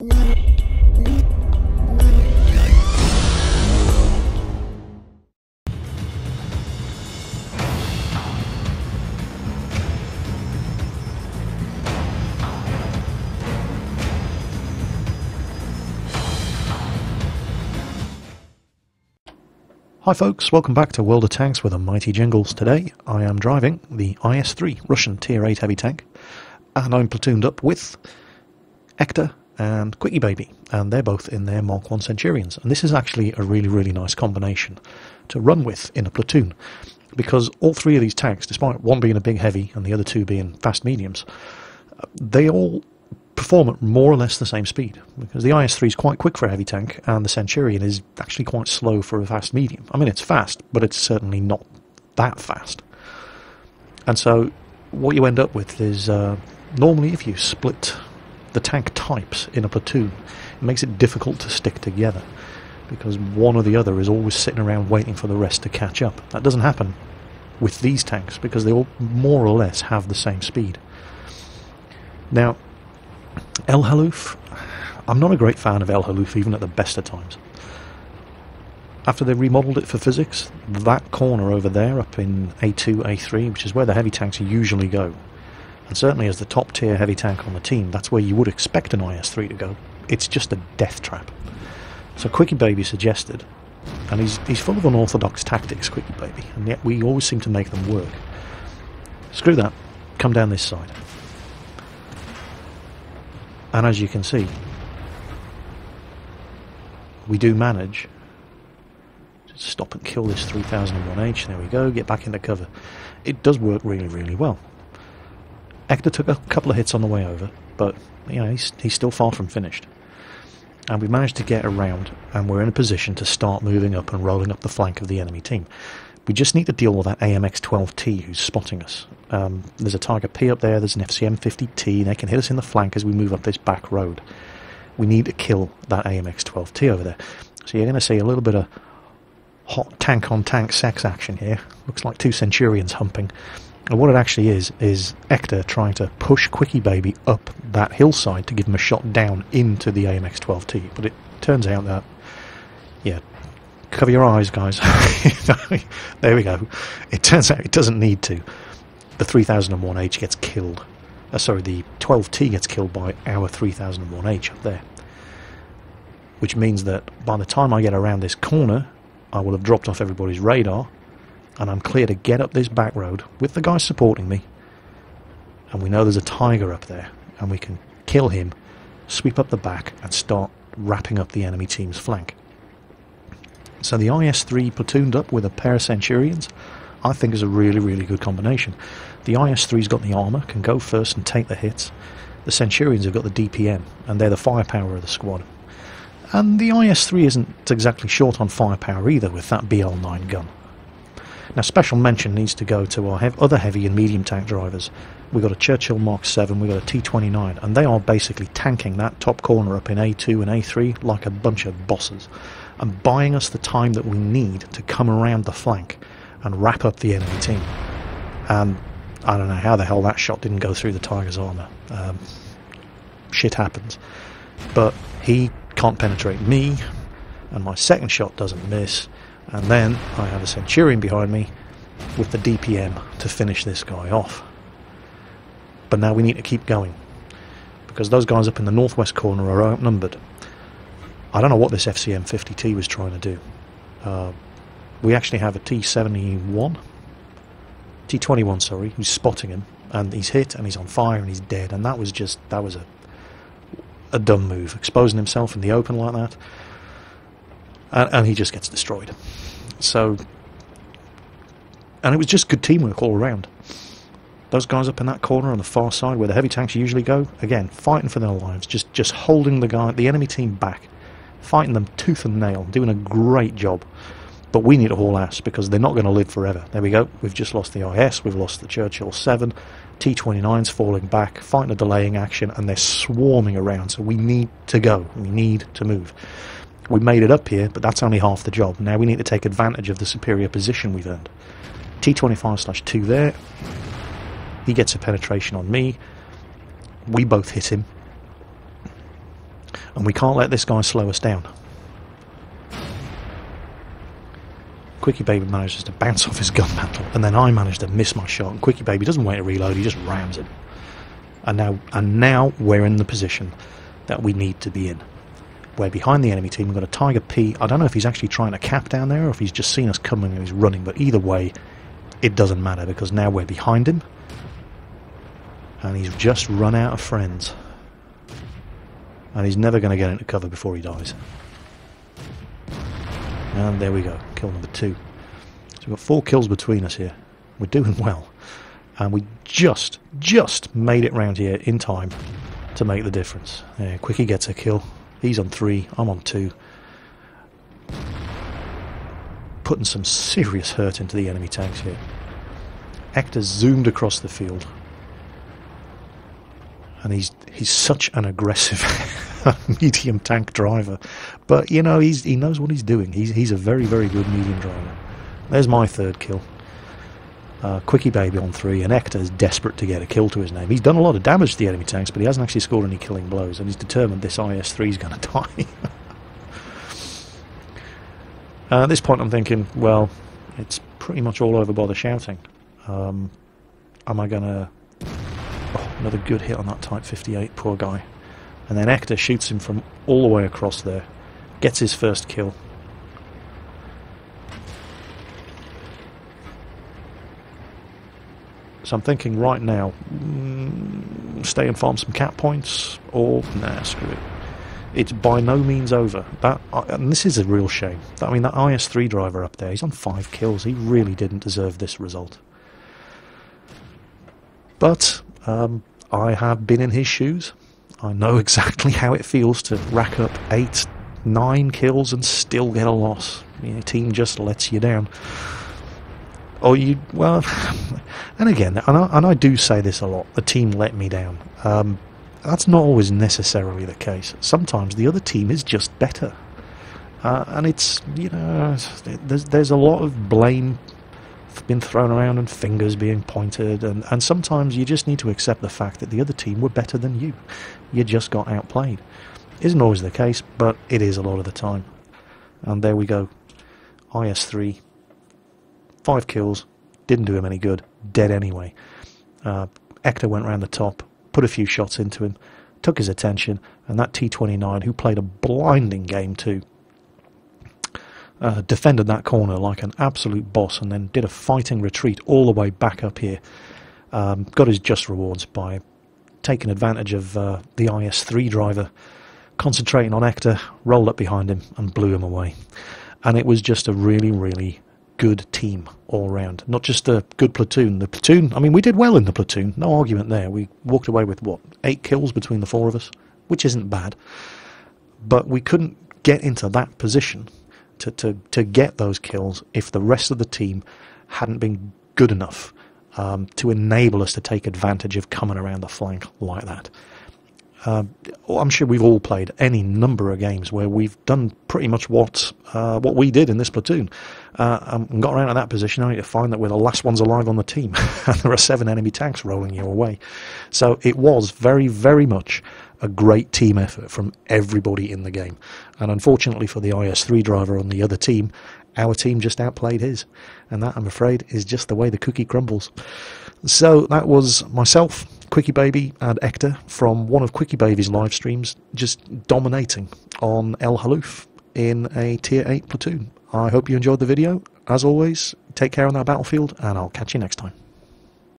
Hi folks, welcome back to World of Tanks with a mighty Jingles. Today I am driving the IS-3 Russian Tier 8 heavy tank, and I'm platooned up with Hector and Quickie Baby, and they're both in their Mark 1 Centurions. And this is actually a really nice combination to run with in a platoon, because all three of these tanks, despite one being a big heavy and the other two being fast mediums, they all perform at more or less the same speed, because the IS-3 is quite quick for a heavy tank and the Centurion is actually quite slow for a fast medium. I mean, it's fast, but it's certainly not that fast. And so what you end up with is normally if you split the tank types in a platoon, it makes it difficult to stick together, because one or the other is always sitting around waiting for the rest to catch up. That doesn't happen with these tanks because they all more or less have the same speed. Now, El Haloof, I'm not a great fan of El Haloof even at the best of times. After they remodelled it for physics, that corner over there up in A2, A3, which is where the heavy tanks usually go, and certainly as the top tier heavy tank on the team, that's where you would expect an IS-3 to go. It's just a death trap. So Quickie Baby suggested, and he's full of unorthodox tactics, Quickie Baby, and yet we always seem to make them work. Screw that, come down this side. And as you can see, we do manage to stop and kill this 3001H. There we go, get back into cover. It does work really well. Hector took a couple of hits on the way over, but you know, he's still far from finished. And we managed to get around, and we're in a position to start moving up and rolling up the flank of the enemy team. We just need to deal with that AMX-12T who's spotting us. There's a Tiger P up there, there's an FCM-50T, they can hit us in the flank as we move up this back road. We need to kill that AMX-12T over there. So you're going to see a little bit of hot tank-on-tank sex action here. Looks like two Centurions humping. And what it actually is Hector trying to push Quickie Baby up that hillside to give him a shot down into the AMX-12T. But it turns out that, yeah, cover your eyes, guys. There we go. It turns out it doesn't need to. The 3001H gets killed. Sorry, the 12T gets killed by our 3001H up there. Which means that by the time I get around this corner, I will have dropped off everybody's radar, and I'm clear to get up this back road with the guy supporting me. And we know there's a Tiger up there, and we can kill him, sweep up the back, and start wrapping up the enemy team's flank. So the IS-3 platooned up with a pair of Centurions, I think is a really good combination. The IS-3's got the armour, can go first and take the hits. The Centurions have got the DPM, and they're the firepower of the squad. And the IS-3 isn't exactly short on firepower either with that BL9 gun. Now special mention needs to go to our other heavy and medium tank drivers. We've got a Churchill Mark 7, we've got a T-29, and they are basically tanking that top corner up in A2 and A3 like a bunch of bosses, and buying us the time that we need to come around the flank and wrap up the enemy team. I don't know how the hell that shot didn't go through the Tiger's armour. Shit happens. But he can't penetrate me, and my second shot doesn't miss, and then I have a Centurion behind me with the DPM to finish this guy off. But now we need to keep going, because those guys up in the northwest corner are outnumbered. I don't know what this FCM-50T was trying to do. We actually have a T-71, T-21, sorry, who's spotting him, and he's hit, and he's on fire, and he's dead, and that was a dumb move, exposing himself in the open like that, and he just gets destroyed. So, and it was just good teamwork all around. Those guys up in that corner on the far side where the heavy tanks usually go, again, fighting for their lives, just holding the enemy team back, fighting them tooth and nail, doing a great job. But we need to haul ass because they're not going to live forever. There we go. We've just lost the IS. We've lost the Churchill 7. T-29's falling back, fighting a delaying action, and they're swarming around. So we need to go. We need to move. We made it up here, but that's only half the job. Now we need to take advantage of the superior position we've earned. T-25/2 there. He gets a penetration on me. We both hit him. And we can't let this guy slow us down. Quickie Baby manages to bounce off his gun mantle, and then I manage to miss my shot, and Quickie Baby doesn't wait to reload, he just rams him. And now we're in the position that we need to be in. We're behind the enemy team, we've got a Tiger P. I don't know if he's actually trying to cap down there, or if he's just seen us coming and he's running, but either way, it doesn't matter, because now we're behind him, and he's just run out of friends. And he's never going to get into cover before he dies. And there we go, kill number 2. So we've got 4 kills between us here. We're doing well. And we just made it round here in time to make the difference. Yeah, Quickie gets a kill. He's on 3, I'm on 2. Putting some serious hurt into the enemy tanks here. Hector's zoomed across the field. And he's such an aggressive medium tank driver, but you know he knows what he's doing. He's a very good medium driver. There's my 3rd kill. Quickie Baby on 3, and Hector's desperate to get a kill to his name. He's done a lot of damage to the enemy tanks, but he hasn't actually scored any killing blows, and he's determined this IS-3 is going to die. At this point I'm thinking, well, it's pretty much all over by the shouting. Am I going to... Oh, another good hit on that Type 58, poor guy. And then Hector shoots him from all the way across there. Gets his first kill. So I'm thinking right now, stay and farm some cap points, or nah, screw it. It's by no means over. And this is a real shame. I mean, that IS-3 driver up there, he's on 5 kills. He really didn't deserve this result. But I have been in his shoes. I know exactly how it feels to rack up 8, 9 kills and still get a loss. Your team just lets you down. Or you, well, and again, and I do say this a lot, the team let me down. That's not always necessarily the case. Sometimes the other team is just better. And it's, you know, there's a lot of blame been thrown around and fingers being pointed, and sometimes you just need to accept the fact that the other team were better than you. You just got outplayed. Isn't always the case, but it is a lot of the time. And there we go. IS-3, 5 kills, didn't do him any good, dead anyway. Hector went round the top, put a few shots into him, took his attention, and that T-29, who played a blinding game too, defended that corner like an absolute boss, and then did a fighting retreat all the way back up here. Got his just rewards by taking advantage of the IS-3 driver, concentrating on Hector, rolled up behind him and blew him away. And it was just a really good team all round. Not just a good platoon. The platoon, I mean, we did well in the platoon, no argument there. We walked away with, what, 8 kills between the 4 of us, which isn't bad. But we couldn't get into that position to get those kills if the rest of the team hadn't been good enough to enable us to take advantage of coming around the flank like that. I'm sure we've all played any number of games where we've done pretty much what we did in this platoon, and got around to that position only to find that we're the last ones alive on the team, and there are 7 enemy tanks rolling you away. So it was very much a great team effort from everybody in the game, and unfortunately for the IS-3 driver on the other team, our team just outplayed his, and that, I'm afraid, is just the way the cookie crumbles. So that was myself, Quickie Baby, and Hector from one of Quickie Baby's live streams, just dominating on El Haluf in a Tier 8 platoon. I hope you enjoyed the video. As always, take care on that battlefield, and I'll catch you next time.